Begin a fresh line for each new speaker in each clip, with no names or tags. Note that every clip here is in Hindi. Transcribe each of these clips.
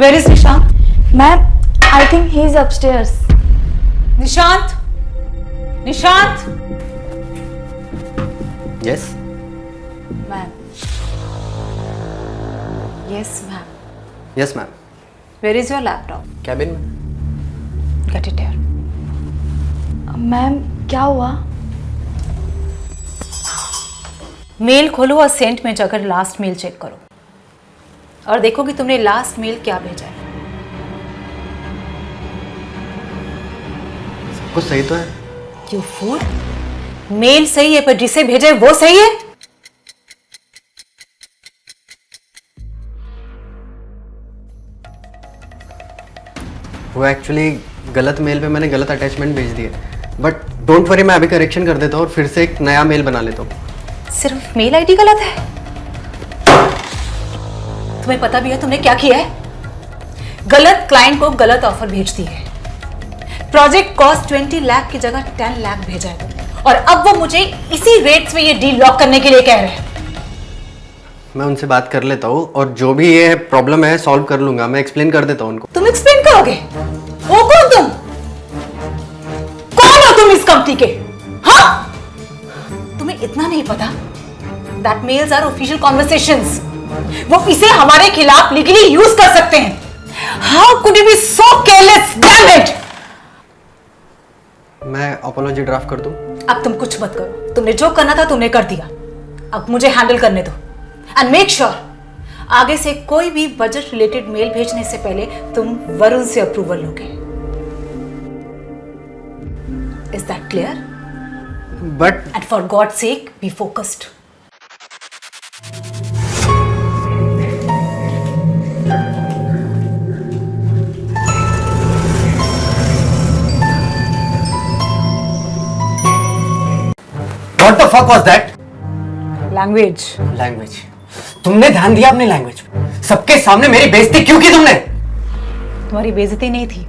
Where is Nishant?
Ma'am, I think he is upstairs.
Nishant? Nishant?
Yes.
Ma'am. Yes, ma'am.
Yes, ma'am.
Where is your laptop?
Cabin में.
Get it here.
मैम क्या हुआ?
मेल खोलो और सेंट में जाकर लास्ट मेल चेक करो और देखो कि तुमने लास्ट मेल क्या भेजा है.
सब कुछ सही तो है.
You fool! मेल सही है पर जिसे भेजा है वो सही है.
वो एक्चुअली गलत मेल पे मैंने गलत अटैचमेंट भेज दिया. बट डोंट वरी, मैं अभी करेक्शन कर देता हूँ और फिर से एक नया मेल बना लेता हूँ.
सिर्फ मेल आईडी गलत है. तुम्हें पता भी है तुमने क्या किया है? गलत क्लाइंट को गलत ऑफर भेज दी है. प्रोजेक्ट कॉस्ट 20 लाख की जगह 10 लाख भेजा है तुमने. और अब वो मुझे इसी रेट्स में ये डील लॉक करने के लिए कह रहे हैं.
मैं उनसे बात कर लेता हूँ और जो भी ये प्रॉब्लम है सॉल्व कर लूंगा. मैं एक्सप्लेन कर देता हूँ उनको.
तुम एक्सप्लेन करोगे? हो कौन तुम? कौन हो तुम इस कंपनी के? हाँ? तुम्हें इतना नहीं पता? That mails are official conversations. वो इसे हमारे खिलाफ लीगली यूज कर सकते हैं. How could you be so careless? Damn it!
मैं अपॉलॉजी ड्राफ्ट कर दूं?
अब तुम कुछ मत करो. तुमने जो करना था तुमने कर दिया. अब मुझे हैंडल करने दो. एंड मेक श्योर आगे से कोई भी बजट रिलेटेड मेल भेजने से पहले तुम वरुण से अप्रूवल लोगे. Is that clear?
But
And for God's sake, be focused.
What the fuck was that?
Language.
Language. तुमने ध्यान दिया अपनी लैंग्वेज पे? सबके सामने मेरी बेइज्जती क्यों की तुमने?
तुम्हारी बेइज्जती नहीं थी.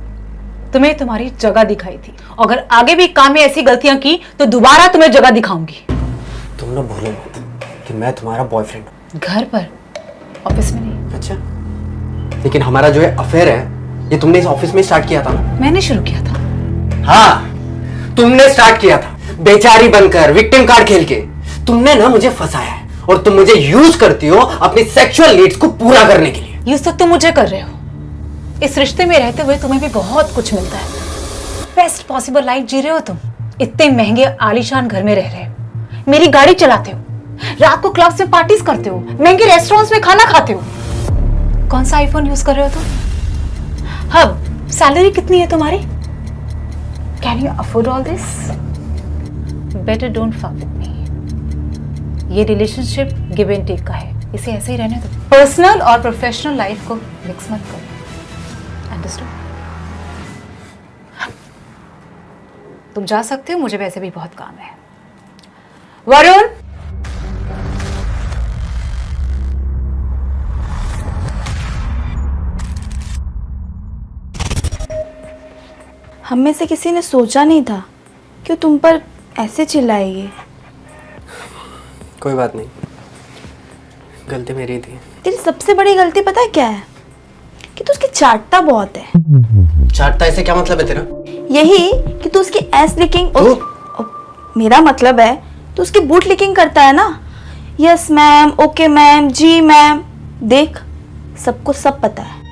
तुम्हें तुम्हारी जगह दिखाई थी. अगर आगे भी काम में ऐसी गलतियां की तो दोबारा तुम्हें जगह दिखाऊंगी.
तुम ना भूलो मत कि मैं तुम्हारा बॉयफ्रेंड हूँ.
घर पर, ऑफिस में नहीं.
अच्छा, लेकिन हमारा जो है अफेयर है ये तुमने इस ऑफिस में स्टार्ट किया था ना?
मैंने शुरू किया था.
हाँ, तुमने स्टार्ट किया था. बेचारी बनकर, विक्टिम कार्ड खेल के. तुमने ना मुझे फंसाया है और तुम मुझे यूज करती हो अपनी सेक्सुअल नीड्स को पूरा करने के लिए.
यूज तो तुम मुझे कर रहे हो. इस रिश्ते में रहते हुए तुम्हें भी बहुत कुछ मिलता है. बेस्ट पॉसिबल लाइफ जी रहे हो तुम. इतने महंगे आलीशान घर में रह रहे हो. मेरी गाड़ी चलाते हो. रात को क्लब्स में पार्टीज करते हो. महंगे रेस्टोरेंट्स में खाना खाते हो. कौन सा आईफोन यूज कर रहे हो तुम? हाँ, सैलरी कितनी है तुम्हारी? Can you afford all this? Better don't fuck with me. ये रिलेशनशिप गिव एंड टेक का है. इसे ऐसे ही रहने दो. पर्सनल और प्रोफेशनल लाइफ को मिक्स मत करो. अंडरस्टूड? तुम जा सकते हो. मुझे वैसे भी बहुत काम है. वरुण,
हम में से किसी ने सोचा नहीं था कि तुम पर ऐसे चिल्लाएगी.
कोई बात नहीं, गलती मेरी थी.
तेरी सबसे बड़ी गलती पता है क्या है? कि तू उसकी चाटता बहुत है.
चाटता ऐसे क्या मतलब है तेरा?
यही कि तू उसकी एस लिकिंग. मेरा मतलब है तू उसकी बूट लिकिंग करता है ना. यस मैम, ओके मैम, जी मैम. देख, सबको सब पता है.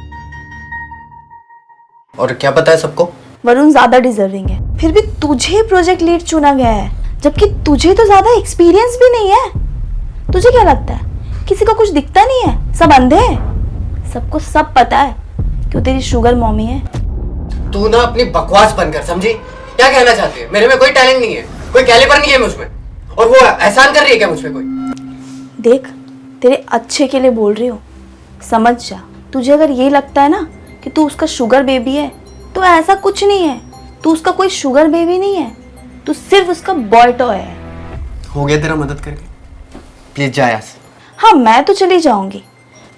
और क्या पता है सबको?
वरुण ज्यादा डिजर्विंग है. फिर भी तुझे प्रोजेक्ट लीड चुना गया है, जबकि तुझे तो ज्यादा एक्सपीरियंस भी नहीं है. तुझे क्या लगता है किसी को कुछ दिखता नहीं है? सब अंधे हैं. सबको सब पता है कि वो तेरी शुगर मॉमी है.
तू ना अपनी बकवास बंद कर. समझी? क्या कहना चाहती है? मेरे में कोई टैलेंट नहीं है, कोई कैलिबर नहीं है मुझमें. और वो एहसान कर रही है क्या मुझ पे कोई?
देख, तेरे अच्छे के लिए बोल रही हूँ. समझ जा. तुझे अगर ये लगता है ना कि तू उसका शुगर बेबी है तो ऐसा कुछ नहीं है. तू उसका कोई शुगर बेबी नहीं है. तू सिर्फ उसका बॉय टॉय है.
हो गया तेरा मदद करके. प्लीज जा यहाँ से.
हाँ, मैं तो चली जाऊंगी,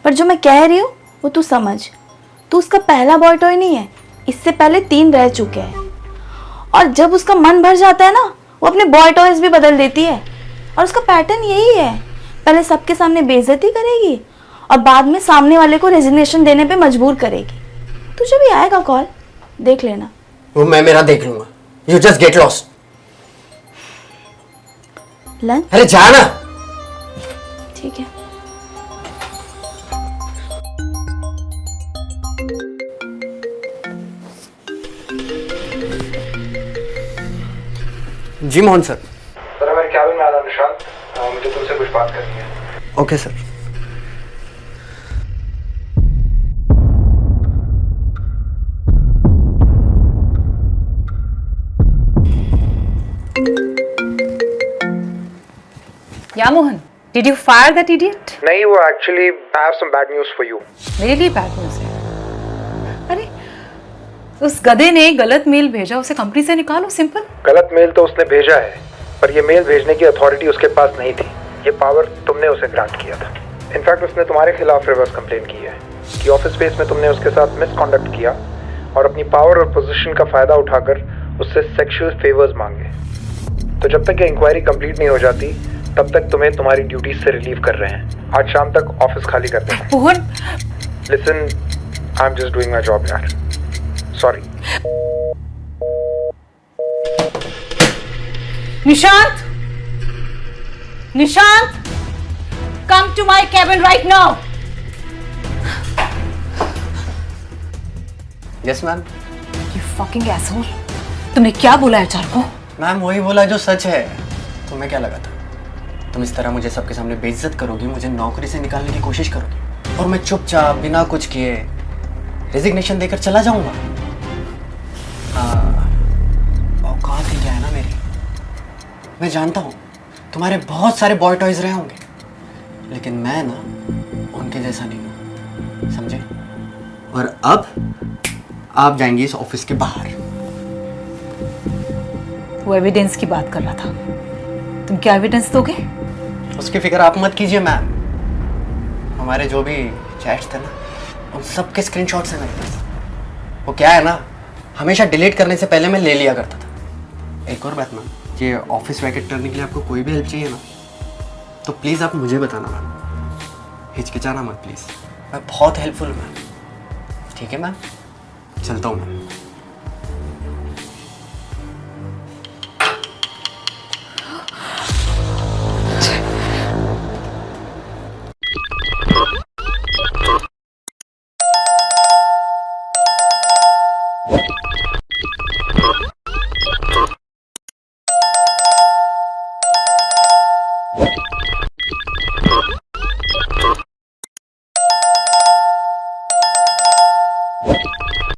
पर जो मैं कह रही हूँ वो तू समझ. तू उसका पहला बॉय टॉय नहीं है. इससे पहले 3 रह चुके हैं. और जब उसका मन भर जाता है ना, वो अपने बॉय टॉयज भी बदल देती है. और उसका पैटर्न यही है. पहले सबके सामने बेइज्जती करेगी और बाद में सामने वाले को रेजिग्नेशन देने पे मजबूर करेगी। तुझे भी आएगा कॉल, देख लेना।
वो मैं मेरा देख लूंगा। You just get lost.
Lunch?
अरे जाना।
ठीक है।
जी मोहन सर।
सर मेरे कैबिन में आ रहा निशांत, मुझे तुमसे कुछ बात करनी है।
Okay sir.
Yeah Mohan, did you fire that idiot?
नहीं, वो actually I have some bad news for you.
मेरे लिए बैड न्यूज़ है। अरे उस गधे ने गलत मेल भेजा, उसे कंपनी से निकालो, सिंपल।
गलत मेल तो उसने भेजा है, पर ये मेल भेजने की अथॉरिटी उसके पास नहीं थी। ये पावर तुमने उसे ग्रांट किया था। इनफैक्ट उसने तुम्हारे खिलाफ रिवर्स कंप्लेन की है कि ऑफिस स्पेस में तुमने उसके साथ मिसकॉन्डक्ट किया और अपनी पावर और पोजीशन का फायदा उठाकर उससे सेक्सुअल फेवर्स मांगे। तो जब तक ये इंक्वायरी कंप्लीट नहीं हो जाती तब तक तुम्हें तुम्हारी ड्यूटीज से रिलीव कर रहे हैं। आज शाम तक ऑफिस खाली कर देना।
Mohan,
listen, I am just doing my job यार, sorry.
Nishant, Nishant, come to my cabin right now.
Yes ma'am.
You fucking asshole, तुमने क्या बोला एचआर को?
मैम वही बोला जो सच है। तुम्हें क्या लगा था तुम इस तरह मुझे सबके सामने बेइज्जत करोगी, मुझे नौकरी से निकालने की कोशिश करोगी और मैं चुपचाप बिना कुछ किए रेजिग्नेशन देकर चला जाऊंगा? हाँ, औकात ही क्या है ना मेरी। मैं जानता हूँ तुम्हारे बहुत सारे बॉय टॉयज रहे होंगे, लेकिन मैं ना उनके जैसा नहीं हूँ, समझे? और अब आप जाएंगी इस ऑफिस के बाहर।
वो एविडेंस की बात कर रहा था, तुम क्या एविडेंस दोगे?
उसकी फिक्र आप मत कीजिए मैम। हमारे जो भी चैट्स थे ना, उन सब के स्क्रीनशॉट्स हैं मेरे पास। वो क्या है ना, हमेशा डिलीट करने से पहले मैं ले लिया करता था। एक और बात मैम, ये ऑफिस वैकेट करने के लिए आपको कोई भी हेल्प चाहिए ना, तो प्लीज़ आप मुझे बताना मैम, हिचकिचाना मत प्लीज़। मैं बहुत हेल्पफुल हूँ मैम। ठीक है मैम, चलता हूँ मैम।
What?